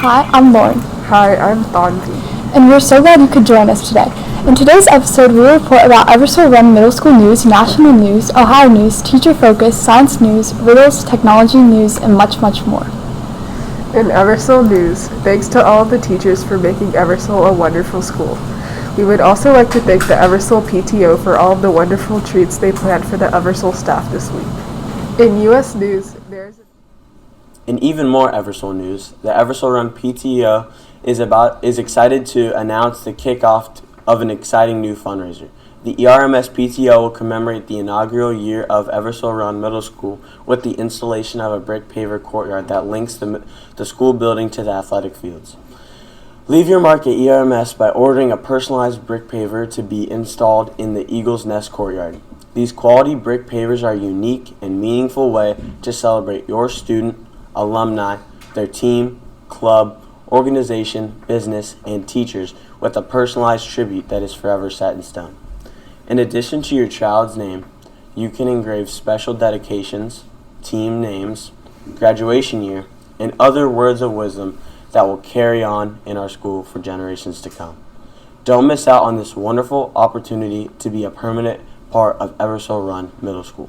Hi, I'm Lauren. Hi, I'm Thanvi. And we're so glad you could join us today. In today's episode, we will report about Eversole Run Middle School news, national news, Ohio news, teacher focus, science news, riddles, technology news, and much, much more. In Eversole news, thanks to all of the teachers for making Eversole a wonderful school. We would also like to thank the Eversole PTO for all of the wonderful treats they planned for the Eversole staff this week. In U.S. news, In even more Eversole news, the Eversole Run PTO is excited to announce the kickoff of an exciting new fundraiser. The ERMS PTO will commemorate the inaugural year of Eversole Run Middle School with the installation of a brick paver courtyard that links the school building to the athletic fields. Leave your mark at ERMS by ordering a personalized brick paver to be installed in the Eagle's Nest courtyard. These quality brick pavers are a unique and meaningful way to celebrate your student, alumni, their team, club, organization, business, and teachers with a personalized tribute that is forever set in stone. In addition to your child's name, you can engrave special dedications, team names, graduation year, and other words of wisdom that will carry on in our school for generations to come. Don't miss out on this wonderful opportunity to be a permanent part of Eversole Run Middle School.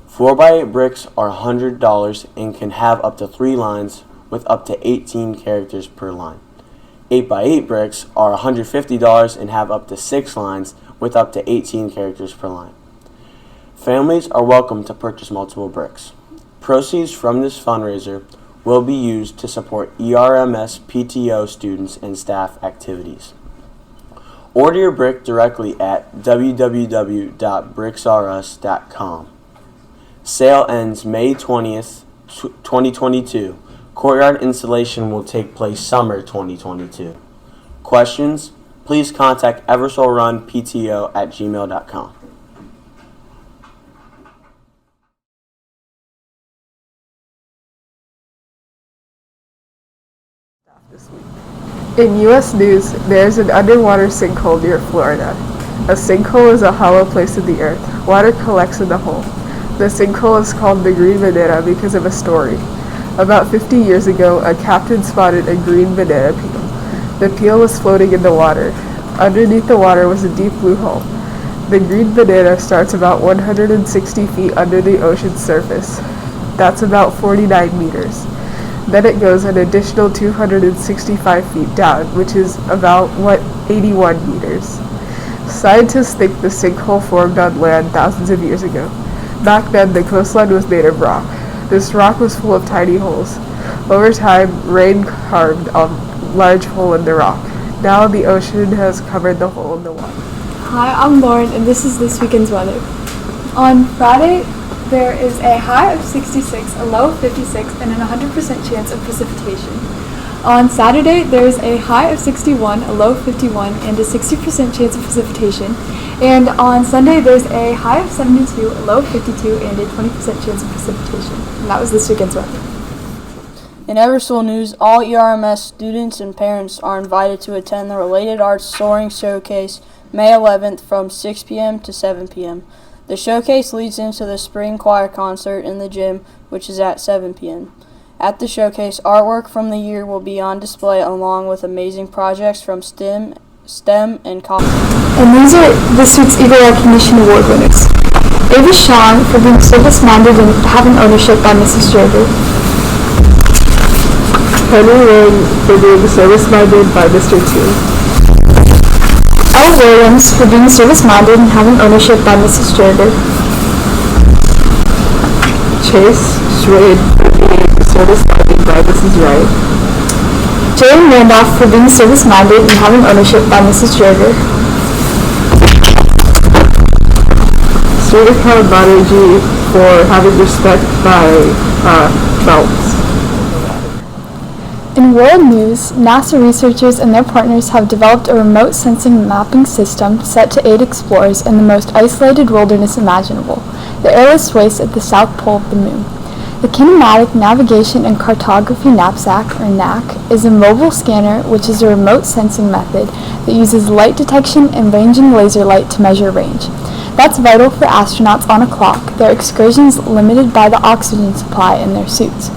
4x8 bricks are $100 and can have up to 3 lines with up to 18 characters per line. 8x8 bricks are $150 and have up to 6 lines with up to 18 characters per line. Families are welcome to purchase multiple bricks. Proceeds from this fundraiser will be used to support ERMS PTO students and staff activities. Order your brick directly at www.bricksrus.com. Sale ends May 20th, 2022. Courtyard installation will take place summer 2022. Questions? Please contact eversolerunpto@gmail.com. this week. In U.S. news, there's an underwater sinkhole near Florida. A sinkhole is a hollow place in the earth. Water collects in the hole. The sinkhole is called the Green Banana because of a story. About 50 years ago, a captain spotted a green banana peel. The peel was floating in the water. Underneath the water was a deep blue hole. The green banana starts about 160 feet under the ocean's surface. That's about 49 meters. Then it goes an additional 265 feet down, which is about 81 meters. Scientists think the sinkhole formed on land thousands of years ago. Back then, the coastline was made of rock. This rock was full of tiny holes. Over time, rain carved a large hole in the rock. Now the ocean has covered the hole in the water. Hi, I'm Lauren, and this is this weekend's weather. On Friday, there is a high of 66, a low of 56, and an 100% chance of precipitation. On Saturday, there is a high of 61, a low of 51, and a 60% chance of precipitation. And on Sunday, there's a high of 72, a low of 52, and a 20% chance of precipitation. And that was this weekend's weather. In Eversole news, all ERMS students and parents are invited to attend the Related Arts Soaring Showcase May 11th from 6 p.m. to 7 p.m. The showcase leads into the spring choir concert in the gym, which is at 7 p.m. At the showcase, artwork from the year will be on display along with amazing projects from STEM, and college. And these are this week's Eagle Recognition Award winners. Ava Shawn for being service-minded and having ownership by Mrs. Gerber. Henry Wayne for being service-minded by Mr. Two. Elle Williams for being service-minded and having ownership by Mrs. Gerber. Chase Schwade for being service-minded by Mrs. Wright. Jane Randolph for being service-minded and having ownership by Mrs. Gerber. Sridhar Banerjee for having respect by Phelps. In world news, NASA researchers and their partners have developed a remote sensing mapping system set to aid explorers in the most isolated wilderness imaginable, the airless waste at the south pole of the moon. The Kinematic Navigation and Cartography Knapsack, or NAC, is a mobile scanner which is a remote sensing method that uses light detection and ranging laser light to measure range. That's vital for astronauts on a clock, their excursions limited by the oxygen supply in their suits.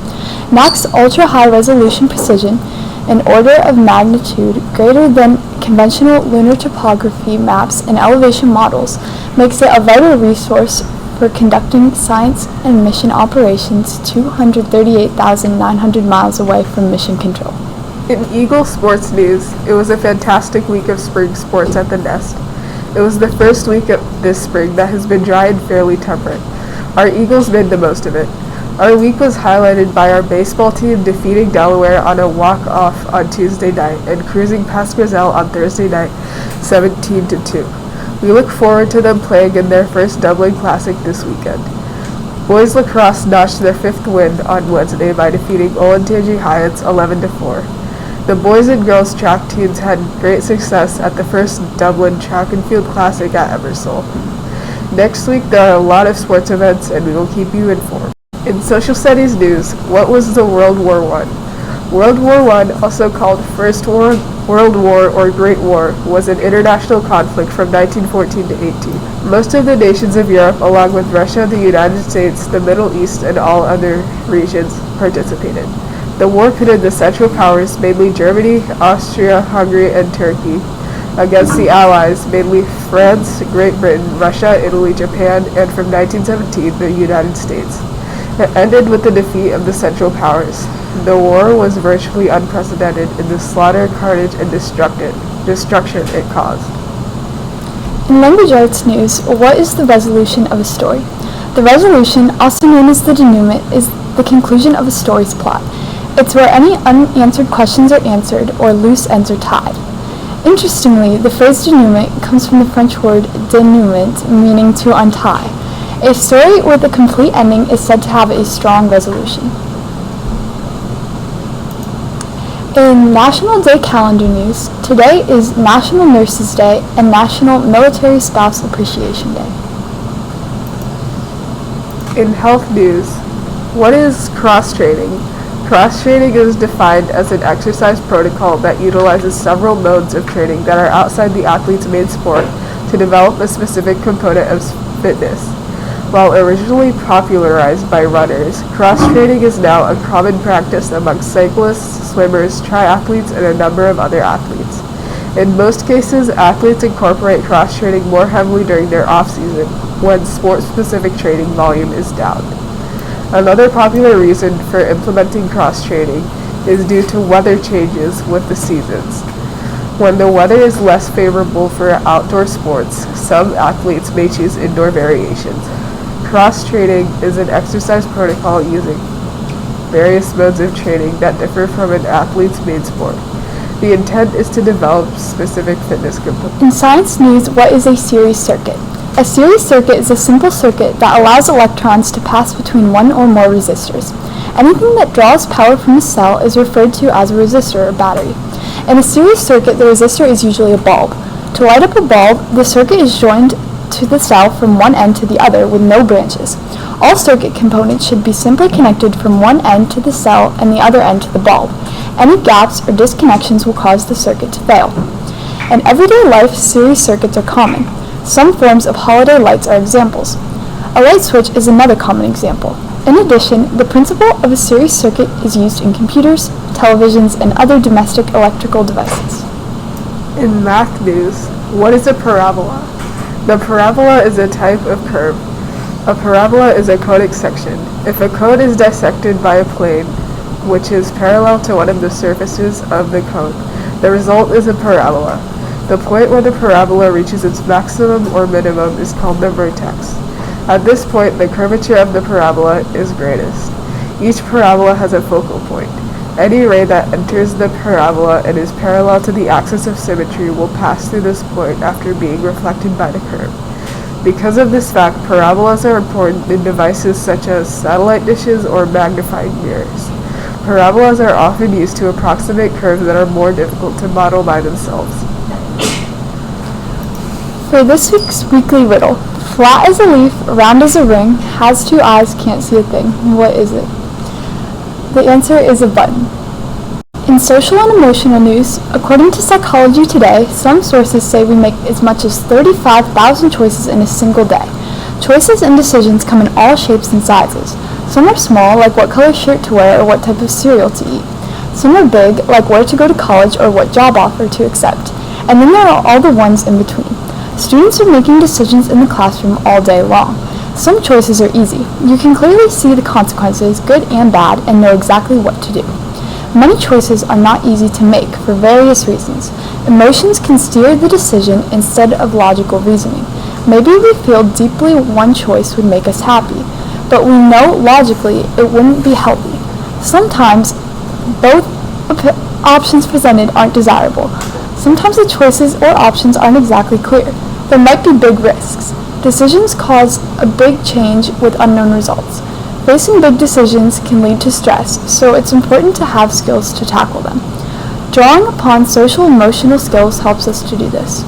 Max ultra-high resolution precision, an order of magnitude greater than conventional lunar topography maps and elevation models, makes it a vital resource for conducting science and mission operations 238,900 miles away from mission control. In Eagle sports news, it was a fantastic week of spring sports at the Nest. It was the first week of this spring that has been dry and fairly temperate. Our Eagles made the most of it. Our week was highlighted by our baseball team defeating Delaware on a walk-off on Tuesday night and cruising past Grizel on Thursday night 17-2. We look forward to them playing in their first Dublin Classic this weekend. Boys lacrosse notched their 5th win on Wednesday by defeating Olentangy Hyatts 11-4. The boys and girls track teams had great success at the first Dublin Track and Field Classic at Eversole. Next week there are a lot of sports events and we will keep you informed. In social studies news, what was the World War I? World War I, also called First World War or Great War, was an international conflict from 1914 to 18. Most of the nations of Europe, along with Russia, the United States, the Middle East, and all other regions, participated. The war pitted the Central Powers, mainly Germany, Austria, Hungary, and Turkey, against the Allies, mainly France, Great Britain, Russia, Italy, Japan, and from 1917, the United States. It ended with the defeat of the Central Powers. The war was virtually unprecedented in the slaughter, carnage, and destruction it caused. In language arts news, what is the resolution of a story? The resolution, also known as the denouement, is the conclusion of a story's plot. It's where any unanswered questions are answered or loose ends are tied. Interestingly, the phrase denouement comes from the French word denouement, meaning to untie. A story with a complete ending is said to have a strong resolution. In National Day calendar news, today is National Nurses Day and National Military Spouse Appreciation Day. In health news, what is cross-training? Cross-training is defined as an exercise protocol that utilizes several modes of training that are outside the athlete's main sport to develop a specific component of fitness. While originally popularized by runners, cross-training is now a common practice among cyclists, swimmers, triathletes, and a number of other athletes. In most cases, athletes incorporate cross-training more heavily during their off-season, when sport-specific training volume is down. Another popular reason for implementing cross-training is due to weather changes with the seasons. When the weather is less favorable for outdoor sports, some athletes may choose indoor variations. Cross-training is an exercise protocol using various modes of training that differ from an athlete's main sport. The intent is to develop specific fitness components. In science news, what is a series circuit? A series circuit is a simple circuit that allows electrons to pass between one or more resistors. Anything that draws power from a cell is referred to as a resistor or battery. In a series circuit, the resistor is usually a bulb. To light up a bulb, the circuit is joined to the cell from one end to the other with no branches. All circuit components should be simply connected from one end to the cell and the other end to the bulb. Any gaps or disconnections will cause the circuit to fail. In everyday life, series circuits are common. Some forms of holiday lights are examples. A light switch is another common example. In addition, the principle of a series circuit is used in computers, televisions, and other domestic electrical devices. In math news, what is a parabola? The parabola is a type of curve. A parabola is a conic section. If a cone is dissected by a plane, which is parallel to one of the surfaces of the cone, the result is a parabola. The point where the parabola reaches its maximum or minimum is called the vertex. At this point, the curvature of the parabola is greatest. Each parabola has a focal point. Any ray that enters the parabola and is parallel to the axis of symmetry will pass through this point after being reflected by the curve. Because of this fact, parabolas are important in devices such as satellite dishes or magnifying mirrors. Parabolas are often used to approximate curves that are more difficult to model by themselves. For this week's weekly riddle, flat as a leaf, round as a ring, has two eyes, can't see a thing. What is it? The answer is a button. In social and emotional news, according to Psychology Today, some sources say we make as much as 35,000 choices in a single day. Choices and decisions come in all shapes and sizes. Some are small, like what color shirt to wear or what type of cereal to eat. Some are big, like where to go to college or what job offer to accept. And then there are all the ones in between. Students are making decisions in the classroom all day long. Some choices are easy. You can clearly see the consequences, good and bad, and know exactly what to do. Many choices are not easy to make for various reasons. Emotions can steer the decision instead of logical reasoning. Maybe we feel deeply one choice would make us happy, but we know logically it wouldn't be healthy. Sometimes both options presented aren't desirable. Sometimes the choices or options aren't exactly clear. There might be big risks. Decisions cause a big change with unknown results. Facing big decisions can lead to stress, so it's important to have skills to tackle them. Drawing upon social emotional skills helps us to do this.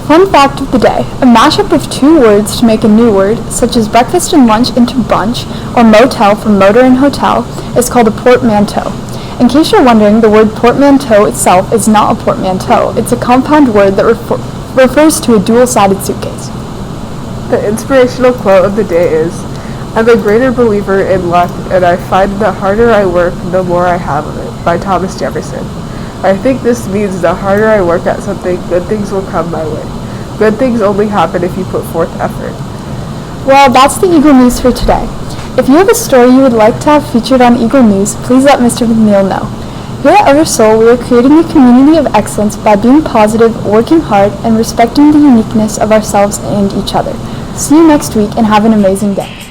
Fun fact of the day: a mashup of two words to make a new word, such as breakfast and lunch into brunch, or motel from motor and hotel, is called a portmanteau. In case you're wondering, the word portmanteau itself is not a portmanteau. It's a compound word that refers to a dual-sided suitcase. The inspirational quote of the day is, "I'm a greater believer in luck, and I find the harder I work, the more I have of it," by Thomas Jefferson. I think this means the harder I work at something, good things will come my way. Good things only happen if you put forth effort. Well, that's the Eagle News for today. If you have a story you would like to have featured on Eagle News, please let Mr. McNeil know. Here at Eversoul, we are creating a community of excellence by being positive, working hard, and respecting the uniqueness of ourselves and each other. See you next week and have an amazing day.